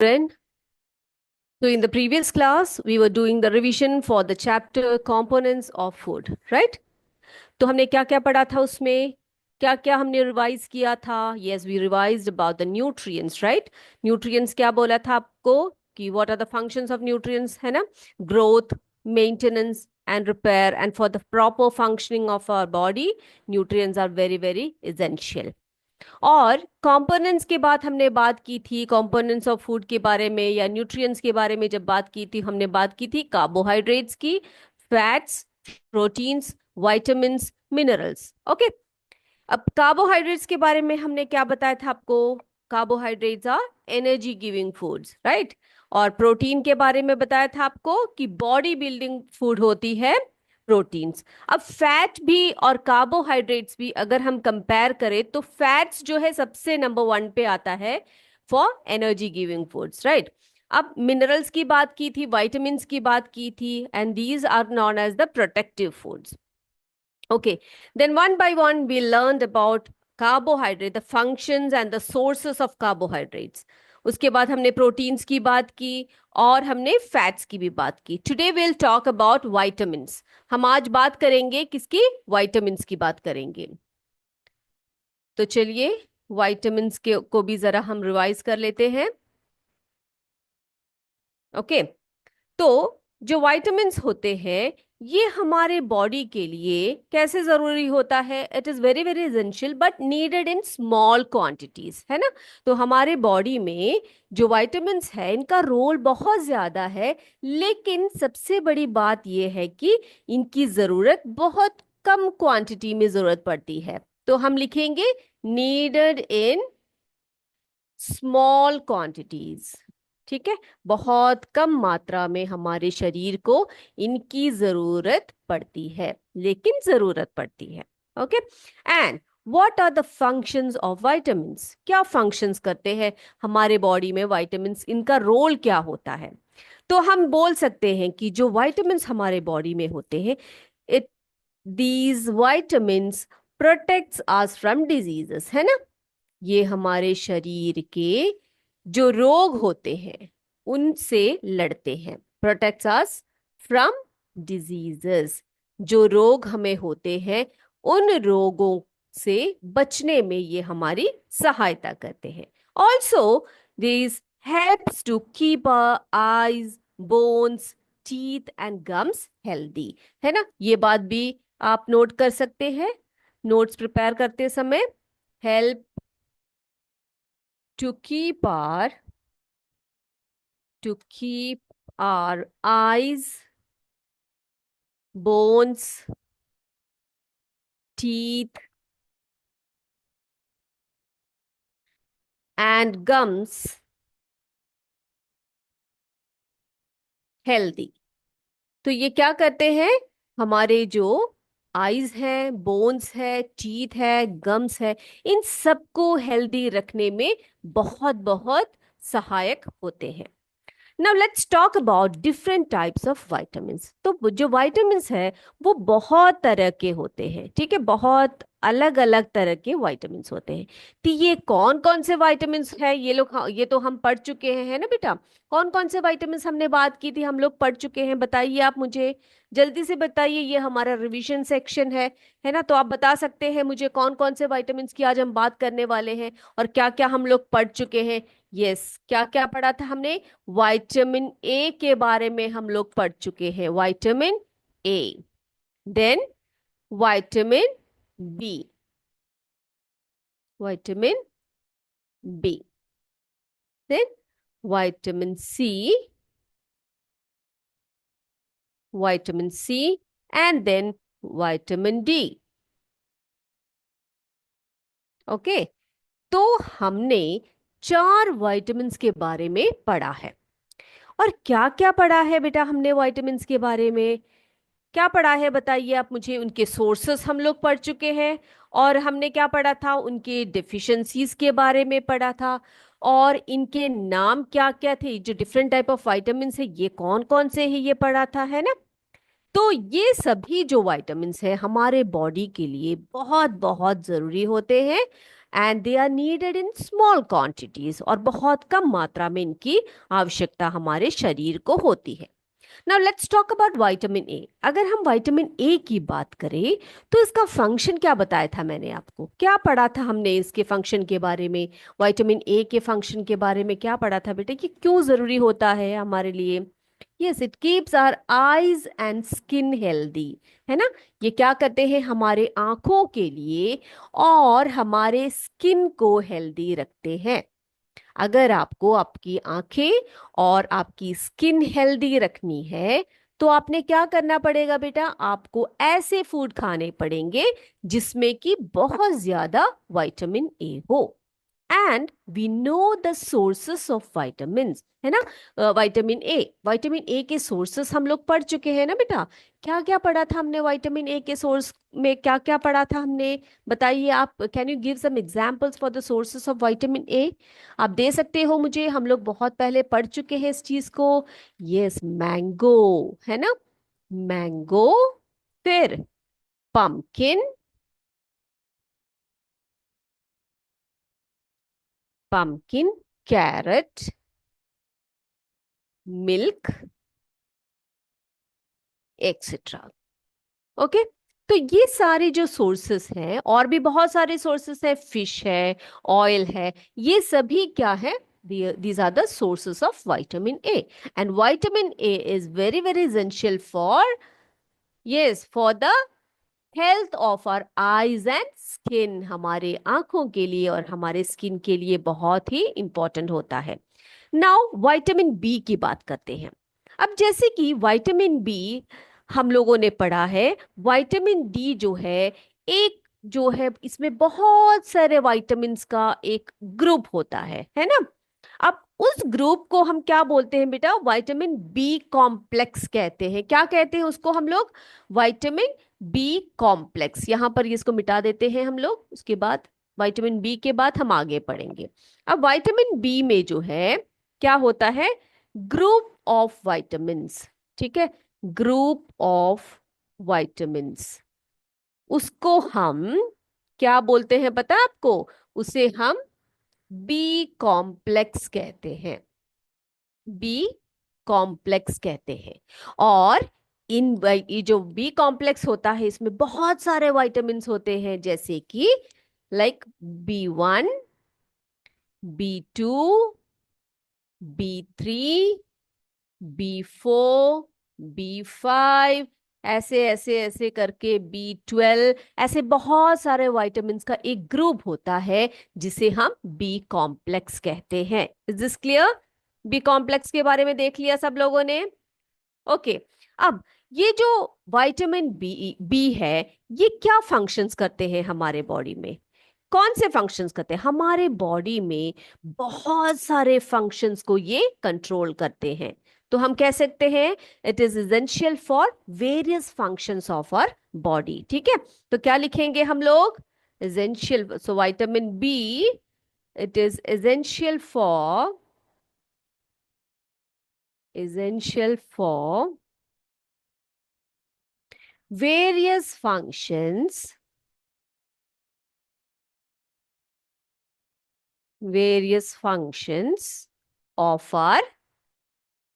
Children, so in the previous class, we were doing the revision for the chapter components of food, right? तो हमने क्या क्या पढ़ा था उसमें क्या क्या हमने रिवाइज किया था yes we revised about the nutrients right nutrients क्या बोला था आपको कि what are the functions of nutrients है ना growth maintenance and repair and for the proper functioning of our body nutrients are very very essential और components के बाद हमने बात की थी कंपोनेंट्स ऑफ फूड के बारे में या न्यूट्रिएंट्स के बारे में जब बात की थी हमने बात की थी कार्बोहाइड्रेट्स की fats proteins vitamins minerals okay अब कार्बोहाइड्रेट्स के बारे में हमने क्या बताया था आपको carbohydrates are energy giving foods right और प्रोटीन के बारे में बताया था आपको कि बॉडी बिल्डिंग फूड होती है प्रोटीन्स अब फैट भी और कार्बोहाइड्रेट्स भी अगर हम कंपेयर करें तो फैट्स जो है सबसे नंबर वन पे आता है for energy giving foods right अब मिनरल्स की बात की थी विटामिन्स की बात की थी and these are known as the protective foods okay then one by one we learned about carbohydrate the functions and the sources of carbohydrates उसके बाद हमने प्रोटीन्स की बात की और हमने फैट्स की भी बात की today will talk about vitamins हम आज बात करेंगे किसकी विटामिन्स की बात करेंगे तो चलिए विटामिन्स के को भी जरा हम रिवाइज कर लेते हैं ओके तो जो विटामिन्स होते हैं ये हमारे बॉडी के लिए कैसे जरूरी होता है it is very very essential but needed in small quantities है ना तो हमारे बॉडी में जो विटामिन्स है इनका रोल बहुत ज्यादा है लेकिन सबसे बड़ी बात यह है कि इनकी जरूरत बहुत कम क्वांटिटी में जरूरत पड़ती है तो हम लिखेंगे नीडेड इन स्मॉल क्वांटिटीज ठीक है बहुत कम मात्रा में हमारे शरीर को इनकी जरूरत पड़ती है लेकिन जरूरत पड़ती है okay and what are the functions of vitamins क्या फंक्शंस करते हैं हमारे बॉडी में विटामिन्स इनका रोल क्या होता है तो हम बोल सकते हैं कि जो विटामिन्स हमारे बॉडी में होते हैं it these vitamins protects us from diseases है ना ये हमारे शरीर के जो रोग होते हैं उनसे लड़ते हैं प्रोटेक्ट्स अस फ्रॉम डिजीजेस जो रोग हमें होते हैं उन रोगों से बचने में ये हमारी सहायता करते हैं also this helps to keep our eyes bones teeth and gums healthy है ना ये बात भी आप नोट कर सकते हैं नोट्स प्रिपेयर करते समय help to keep our eyes bones teeth and gums healthy तो ये क्या करते हैं हमारे जो आईज है बोन्स है टीथ है गम्स है इन सबको हेल्दी रखने में बहुत बहुत सहायक होते हैं now let's talk about different types of vitamins तो जो विटामिन्स है वो बहुत तरह के होते हैं ठीक है बहुत अलग अलग तरह के विटामिन्स होते हैं तो ये कौन कौन से विटामिन्स है ये तो हम पढ़ चुके हैं है ना बेटा कौन कौन से विटामिन्स हमने बात की थी हम लोग पढ़ चुके हैं बताइए आप मुझे जल्दी से बताइए ये हमारा रिवीजन सेक्शन है ना तो आप बता सकते हैं मुझे कौन कौन से विटामिन्स की आज हम बात करने वाले हैं और क्या क्या हम लोग पढ़ चुके हैं यस क्या क्या पढ़ा था हमने विटामिन ए के बारे में हम लोग पढ़ चुके हैं vitamin A then vitamin B vitamin B then vitamin C and then vitamin D okay तो हमने 4 विटामिन्स के बारे में पढ़ा है और क्या क्या पढ़ा है बेटा हमने विटामिन्स के बारे में क्या पढ़ा है बताइए आप मुझे उनके सोर्सेस हम लोग पढ़ चुके हैं और हमने क्या पढ़ा था उनके डिफिशिएंसीज के बारे में पढ़ा था और इनके नाम क्या क्या थे जो डिफरेंट टाइप ऑफ विटामिन्स है ये कौन कौन से है ये पढ़ा था है ना तो ये सभी जो विटामिन्स है हमारे बॉडी के लिए बहुत बहुत जरूरी होते हैं and they are needed in small quantities, और बहुत कम मात्रा में इनकी आवश्यकता हमारे शरीर को होती है। Now let's talk about vitamin A. अगर हम विटामिन ए की बात करें तो इसका फंक्शन क्या बताया था मैंने आपको, क्या पढ़ा था हमने इसके फंक्शन के बारे में? विटामिन ए के फंक्शन के बारे में क्या पढ़ा था बेटे, कि क्यों जरूरी होता है हमारे लिए? Yes, it keeps our eyes and skin healthy, है ना। ये क्या करते हैं, हमारे आंखों के लिए और हमारे स्किन को हेल्दी रखते हैं। अगर आपको आपकी आंखें और आपकी स्किन हेल्दी रखनी है तो आपने क्या करना पड़ेगा बेटा, आपको ऐसे फूड खाने पड़ेंगे जिसमें कि बहुत ज्यादा विटामिन ए हो। And we know the sources of vitamins, है ना। विटामिन ए के सोर्सेस हम लोग पढ़ चुके हैं ना बेटा। क्या क्या पढ़ा था हमने विटामिन ए के सोर्स में, क्या क्या पढ़ा था हमने? बताइए आप, can you give some examples for the sources of vitamin A? आप दे सकते हो मुझे, हम लोग बहुत पहले पढ़ चुके हैं इस चीज को। यस, मैंगो, है ना, मैंगो। फिर pumpkin, pumpkin, carrot, milk, etcetera. Okay, तो ये सारे जो सोर्सेस हैं, और भी बहुत सारे सोर्सेस है, फिश है, ऑयल है, ये सभी क्या है? these are the sources of vitamin A, and vitamin A is very very essential for, yes, for the health of our eyes and skin. हमारे आंखों के लिए और हमारे स्किन के लिए बहुत ही इंपॉर्टेंट होता है। नाउ विटामिन बी की बात करते हैं। अब जैसे कि विटामिन बी हम लोगों ने पढ़ा है, विटामिन डी जो है, एक जो है इसमें बहुत सारे विटामिन्स का एक ग्रुप होता है ना। अब उस ग्रुप को हम क्या बोलते हैं बेटा? विटामिन बी कॉम्प्लेक्स कहते हैं। क्या कहते हैं उसको हम लोग? Vitamin B complex. यहां पर इसको मिटा देते हैं हम लोग, उसके बाद विटामिन बी के बाद हम आगे पढ़ेंगे। अब विटामिन बी में जो है क्या होता है? ग्रुप ऑफ विटामिन्स, ठीक है, ग्रुप ऑफ विटामिन्स। उसको हम क्या बोलते हैं पता है आपको? उसे हम बी कॉम्प्लेक्स कहते हैं, बी कॉम्प्लेक्स कहते हैं। और ये जो बी कॉम्प्लेक्स होता है इसमें बहुत सारे विटामिन्स होते हैं, जैसे कि B1, B2, B3, B4, B5, ऐसे ऐसे ऐसे करके B12, ऐसे बहुत सारे विटामिन्स का एक ग्रुप होता है जिसे हम बी कॉम्प्लेक्स कहते हैं। Is this clear? B complex के बारे में देख लिया सब लोगों ने? ओके। अब ये जो विटामिन बी बी है, ये क्या फंक्शंस करते हैं हमारे बॉडी में? कौन से फंक्शंस करते हैं हमारे बॉडी में? बहुत सारे फंक्शंस को ये कंट्रोल करते हैं। तो हम कह सकते हैं it is essential for various functions of our body. ठीक है, तो क्या लिखेंगे हम लोग? Essential, so vitamin B, it is essential for various functions of our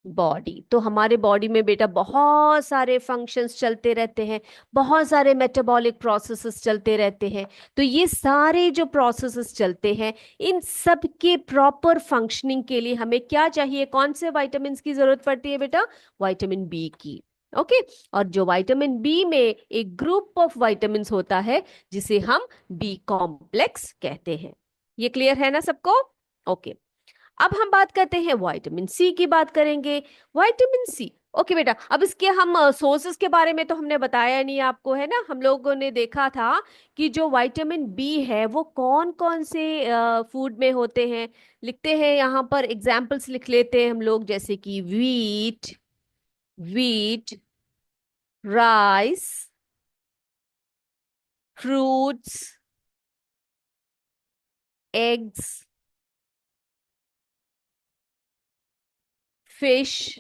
body. तो हमारे बॉडी में बेटा बहुत सारे फंक्शंस चलते रहते हैं, बहुत सारे मेटाबॉलिक प्रोसेसेस चलते रहते हैं। तो ये सारे जो प्रोसेसेस चलते हैं, इन सब के प्रॉपर फंक्शनिंग के लिए हमें क्या चाहिए? कौन से विटामिन की जरूरत पड़ती है बेटा? विटामिन बी की। ओके, और जो विटामिन बी में एक ग्रुप ऑफ विटामिन्स होता है जिसे हम बी कॉम्प्लेक्स कहते हैं। ये क्लियर है ना सबको? ओके, अब हम बात करते हैं विटामिन सी की, बात करेंगे विटामिन सी। ओके बेटा, अब इसके हम सोर्सेस के बारे में तो हमने बताया नहीं आपको, है ना। हम लोगों ने देखा था कि जो विटामिन बी है वो कौन कौन से फूड में होते हैं। लिखते हैं यहाँ पर, एग्जाम्पल्स लिख लेते हैं हम लोग, जैसे कि wheat, rice, fruits, eggs, fish,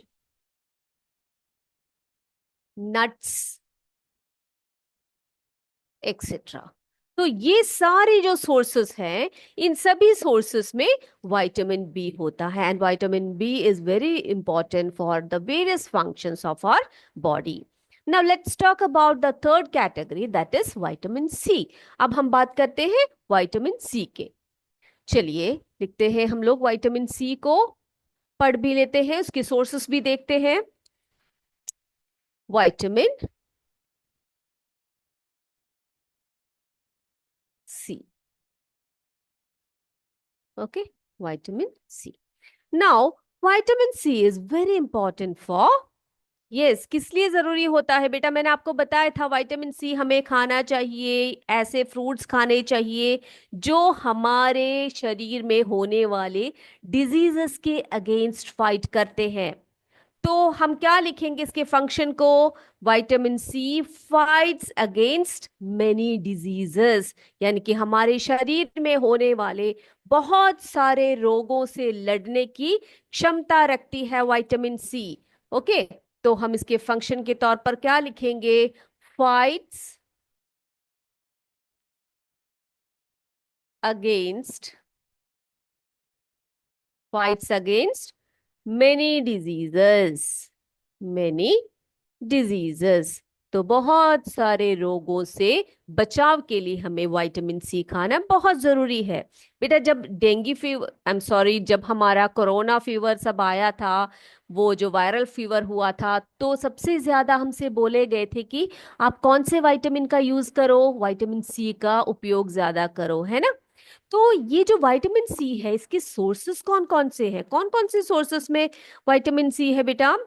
nuts, etcetera. तो ये सारे जो सोर्सेस हैं, इन सभी सोर्सेस में विटामिन बी होता है, and vitamin B is very important for the various functions of our body. Now let's talk about the third category, that is vitamin C. अब हम बात करते हैं विटामिन सी के. चलिए लिखते हैं हम लोग विटामिन सी को, पढ़ भी लेते हैं, उसके सोर्सेस भी देखते हैं. Vitamin C. Okay, vitamin C. Now vitamin C is very important for, yes, किस लिए जरूरी होता है बेटा? मैंने आपको बताया था विटामिन सी हमें खाना चाहिए, ऐसे फ्रूट्स खाने चाहिए जो हमारे शरीर में होने वाले डिजीजेस के अगेंस्ट फाइट करते हैं. तो हम क्या लिखेंगे इसके फंक्शन को? Vitamin C fights against many diseases, यानी कि हमारे शरीर में होने वाले बहुत सारे रोगों से लड़ने की क्षमता रखती है विटामिन सी. ओके, तो हम इसके फंक्शन के तौर पर क्या लिखेंगे? Fights against, fights against many diseases, many diseases. तो बहुत सारे रोगों से बचाव के लिए हमें विटामिन सी खाना बहुत जरूरी है. बेटा जब dengue fever, I am sorry, जब हमारा कोरोना फीवर सब आया था, वो जो वायरल फीवर हुआ था, तो सबसे ज्यादा हमसे बोले गए थे कि आप कौन से विटामिन का यूज करो? विटामिन सी का उपयोग ज्यादा करो, है ना? तो ये जो विटामिन सी है, इसके सोर्सेस कौन कौन से हैं? कौन कौन से सोर्सेस में विटामिन सी है बेटा?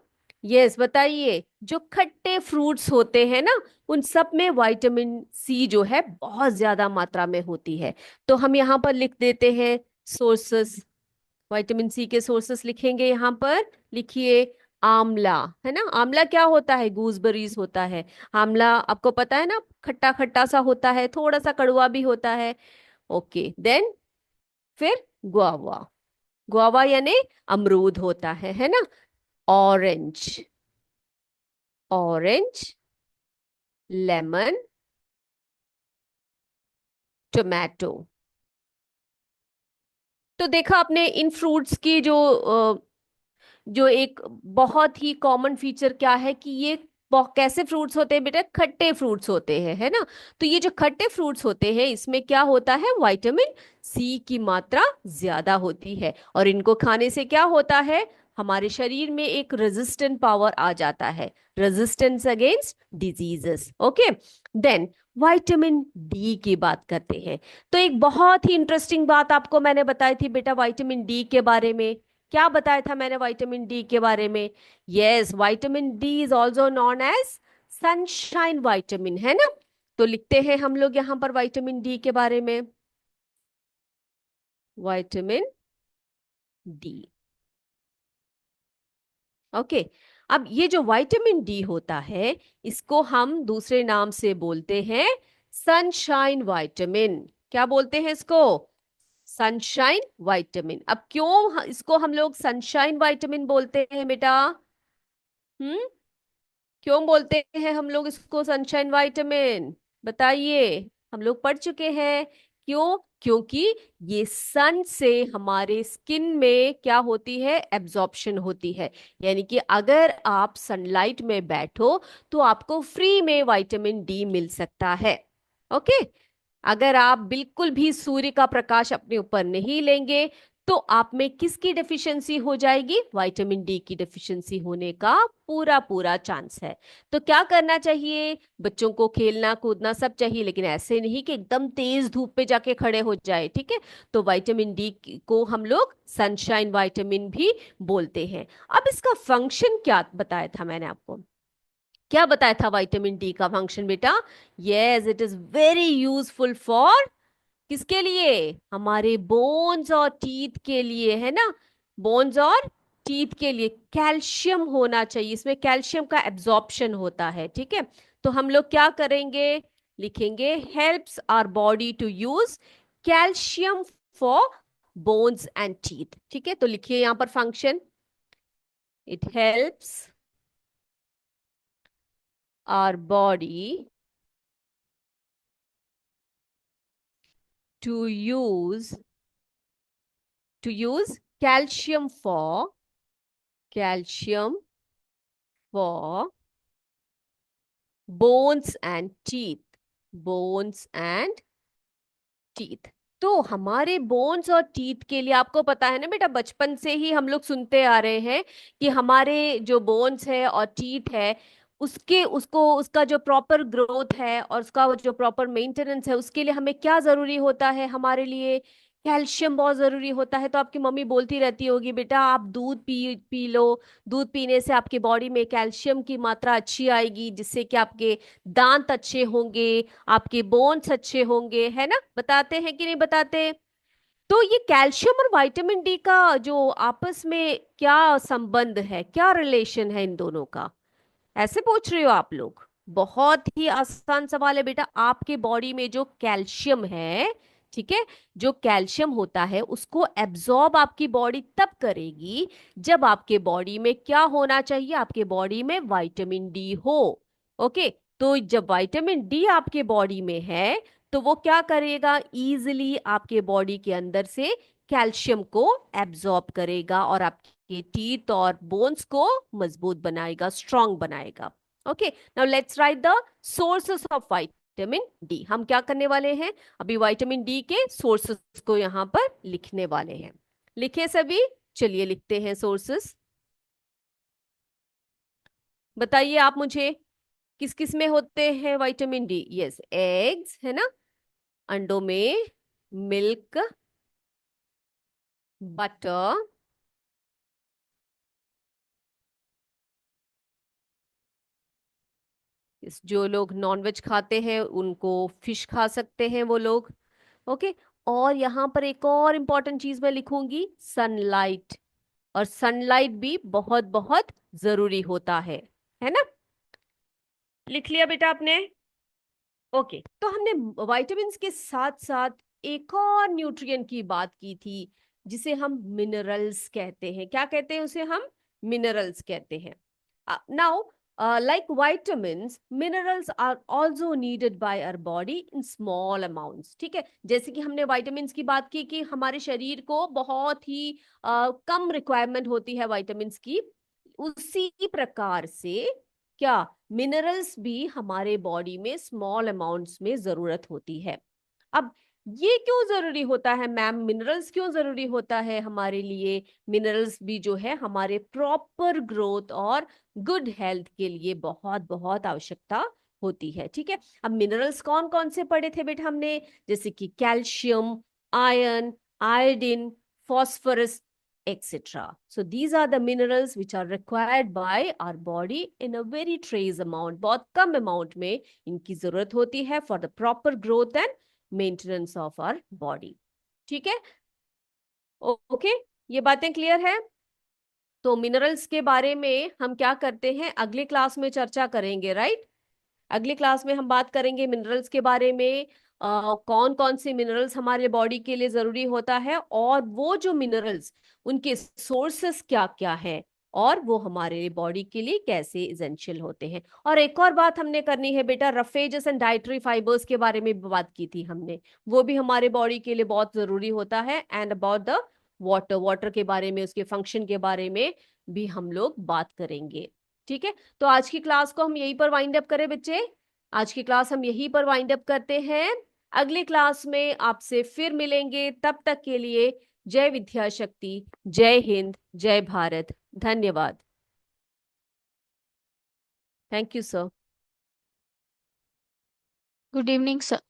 यस, बताइए. जो खट्टे फ्रूट्स होते हैं ना, उन सब में विटामिन सी जो है बहुत ज्यादा मात्रा में होती है. तो हम यहाँ पर लिख देते हैं सोर्सेस. विटामिन सी के सोर्सेस लिखेंगे यहाँ पर. लिखिए आंवला, है ना? आंवला क्या होता है? गूसबेरीज होता है. आंवला आपको पता है ना, खट्टा खट्टा सा होता है, थोड़ा सा कड़वा भी होता है. ओके, देन फिर गुआवा. गुआवा यानी अमरूद होता है ना? Orange, orange, lemon, tomato. तो देखा आपने इन फ्रूट्स की जो एक बहुत ही कॉमन फीचर क्या है कि ये कैसे फ्रूट्स होते हैं बेटा? खट्टे फ्रूट्स होते हैं, है ना? तो ये जो खट्टे फ्रूट्स होते हैं, इसमें क्या होता है? विटामिन सी की मात्रा ज्यादा होती है, और इनको खाने से क्या होता है? हमारे शरीर में एक रेजिस्टेंट पावर आ जाता है, resistance against diseases. Okay, then vitamin D की बात करते हैं. तो एक बहुत ही इंटरेस्टिंग बात आपको मैंने बताई थी बेटा विटामिन डी के बारे में. क्या बताया था मैंने विटामिन डी के बारे में? Yes, vitamin D is also known as sunshine vitamin, है ना? तो लिखते हैं हम लोग यहाँ पर विटामिन डी के बारे में. Vitamin D. ओके, अब ये जो विटामिन डी होता है, इसको हम दूसरे नाम से बोलते हैं सनशाइन विटामिन. क्या बोलते हैं इसको? Sunshine vitamin. अब क्यों इसको हम लोग सनशाइन विटामिन बोलते हैं बेटा? हम्म, क्यों बोलते हैं हम लोग इसको सनशाइन विटामिन? बताइए. हम लोग पढ़ चुके हैं. क्यों? क्योंकि ये सन से हमारे स्किन में क्या होती है? एब्जॉर्प्शन होती है. यानी कि अगर आप सनलाइट में बैठो तो आपको फ्री में विटामिन डी मिल सकता है. ओके, अगर आप बिल्कुल भी सूर्य का प्रकाश अपने ऊपर नहीं लेंगे तो आप में किसकी डेफिशिएंसी हो जाएगी? विटामिन डी की डेफिशिएंसी होने का पूरा पूरा चांस है. तो क्या करना चाहिए? बच्चों को खेलना कूदना सब चाहिए, लेकिन ऐसे नहीं कि एकदम तेज धूप पे जाके खड़े हो जाए. ठीक है? तो विटामिन डी को हम लोग सनशाइन विटामिन भी बोलते हैं. अब इसका फंक्शन क्या बताया था मैंने आपको? क्या बताया था विटामिन डी का फंक्शन बेटा? Yes, it is very useful for, किसके लिए? हमारे बोन्स और टीथ के लिए, है ना? बोन्स और टीथ के लिए कैल्शियम होना चाहिए, इसमें कैल्शियम का एब्जॉर्प्शन होता है. ठीक है? तो हम लोग क्या करेंगे? लिखेंगे helps our body to use calcium for bones and teeth. ठीक है? तो लिखिए यहां पर function. It helps our body to use calcium for bones and teeth। तो हमारे बोन्स और टीथ के लिए आपको पता है ना बेटा, बचपन से ही हम लोग सुनते आ रहे हैं कि हमारे जो बोन्स है और टीथ है, उसका जो प्रॉपर ग्रोथ है और उसका जो प्रॉपर मेंटेनेंस है, उसके लिए हमें क्या जरूरी होता है, हमारे लिए कैल्शियम बहुत जरूरी होता है। तो आपकी मम्मी बोलती रहती होगी, बेटा आप दूध पी पी लो, दूध पीने से आपके बॉडी में कैल्शियम की मात्रा अच्छी आएगी, जिससे कि आपके दांत अच्छे होंगे, आपके बोन्स अच्छे होंगे, है ना? बताते हैं कि नहीं बताते? तो ये कैल्शियम और विटामिन डी का जो आपस में क्या संबंध है, क्या रिलेशन है इन दोनों का, ऐसे पूछ रहे हो आप लोग? बहुत ही आसान सवाल है बेटा। आपके बॉडी में जो कैल्शियम है, ठीक है, जो कैल्शियम होता है उसको एब्जॉर्ब आपकी बॉडी तब करेगी जब आपके बॉडी में क्या होना चाहिए, आपके बॉडी में विटामिन डी हो। ओके, तो जब विटामिन डी आपके बॉडी में है तो वो क्या करेगा, इजीली आपके बॉडी के अंदर से कैल्शियम को एब्जॉर्ब करेगा और आपके टीथ और बोन्स को मजबूत बनाएगा, स्ट्रांग बनाएगा। Okay, now let's write the sources of vitamin D. हम क्या करने वाले हैं, अभी विटामिन डी के सोर्सेस को यहां पर लिखने वाले हैं। लिखे सभी? चलिए लिखते हैं सोर्सेस। बताइए आप मुझे, किस किस में होते हैं विटामिन डी? यस, एग्स है ना, अंडों में, मिल्क, बटर, जो लोग नॉनवेज खाते हैं उनको फिश खा सकते हैं वो लोग। ओके, और यहां पर एक और इंपॉर्टेंट चीज मैं लिखूंगी, सनलाइट। और सनलाइट भी बहुत बहुत जरूरी होता है ना? लिख लिया बेटा आपने? ओके, तो हमने विटामिन्स के साथ साथ एक और न्यूट्रिएंट की बात की थी, जिसे हम मिनरल्स कहते हैं। क्या कहते हैं उसे? हम मिनरल्स कहते हैं। Now like vitamins, minerals are also needed by our body in small amounts। ठीक है, जैसे कि हमने vitamins की बात की कि हमारे शरीर को बहुत ही कम रिक्वायरमेंट होती है vitamins की, उसी प्रकार से क्या मिनरल्स भी हमारे बॉडी में स्मॉल अमाउंट्स में जरूरत होती है। अब ये क्यों जरूरी होता है मैम, मिनरल्स क्यों जरूरी होता है हमारे लिए? मिनरल्स भी जो है हमारे प्रॉपर ग्रोथ और गुड हेल्थ के लिए बहुत बहुत आवश्यकता होती है। ठीक है, अब मिनरल्स कौन कौन से पढ़े थे बेटा हमने? जैसे कि calcium, iron, iodine, phosphorus, etc. So these are the minerals which are required by our body in a very trace amount, बहुत कम अमाउंट में इनकी जरूरत होती है for the proper growth and maintenance of our body। ठीक है, okay, ये बातें क्लियर है? तो मिनरल्स के बारे में हम क्या करते हैं, अगले क्लास में चर्चा करेंगे, राइट? अगली क्लास में हम बात करेंगे मिनरल्स के बारे में, कौन कौन से मिनरल्स हमारे बॉडी के लिए जरूरी होता है, और वो जो मिनरल्स उनके सोर्सेस क्या क्या है, और वो हमारे बॉडी के लिए कैसे इसेंशियल होते हैं। और एक और बात हमने करनी है बेटा, रफेजेस एंड डाइटरी फाइबर्स के बारे में भी बात की थी हमने, वो भी हमारे बॉडी के लिए बहुत जरूरी होता है। एंड अबाउट द वाटर के बारे में, उसके फंक्शन के बारे में भी हम लोग बात करेंगे। ठीक है, तो आज की क्लास को हम यहीं पर वाइंड अप करें बच्चे। आज की क्लास हम यहीं पर वाइंड अप करते हैं। अगली क्लास में आपसे फिर मिलेंगे, तब तक के लिए जय विद्या शक्ति, जय हिंद, जय भारत। धन्यवाद। Thank you sir. Good evening sir.